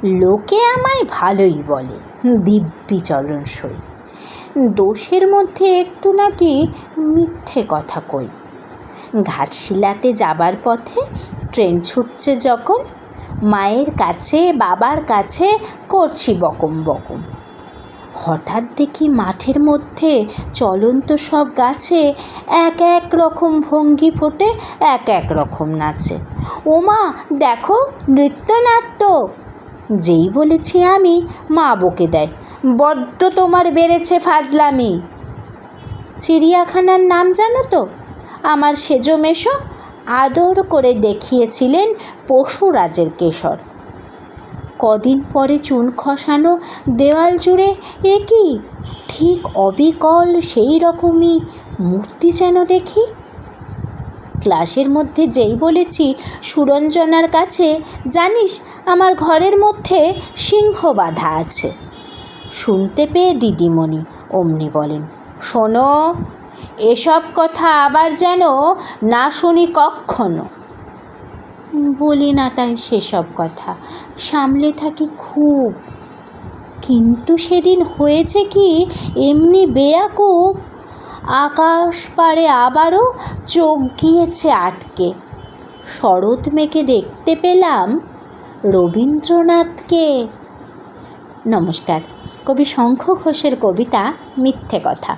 লোকে আমায় ভালোই বলে, দিব্যি চলন সই। দোষের মধ্যে একটু নাকি মিথ্যে কথা কই। ঘাটশিলাতে যাবার পথে ট্রেন ছুটছে যখন, মায়ের কাছে বাবার কাছে করছি বকম বকম। হঠাৎ দেখি মাঠের মধ্যে চলন্ত সব গাছে এক এক রকম ভঙ্গি ফোটে, এক এক রকম নাচে। ওমা দেখো নৃত্যনাট্য! যেই বলেছি আমি, মা বকে দেয়, বড্ড তোমার বেড়েছে ফাজলামি। চিড়িয়াখানার নাম জানো তো? আমার সেজো মেশো আদর করে দেখিয়েছিলেন পশুরাজের কেশর। কদিন পরে চুন খসানো দেওয়াল জুড়ে এ কি ঠিক অবিকল সেই রকমই মূর্তি যেন দেখি। ক্লাসের মধ্যে যেই বলেছি সুরঞ্জনার কাছে, জানিস আমার ঘরের মধ্যে সিংহ বাঁধা আছে, শুনতে পেয়ে দিদিমণি অমনি বলেন, শোনো, এসব কথা আবার যেন না শুনি কক্ষনো। বলি না তাই সেসব কথা, সামলে থাকি খুব। কিন্তু সেদিন হয়েছে কি এমনি বেয়াকুব, আকাশ পাড়ে আবারও চোখ গিয়েছে আটকে। শরৎ মেঘে দেখতে পেলাম রবীন্দ্রনাথকে। নমস্কার। কবি শঙ্খ ঘোষের কবিতা মিথ্যে কথা।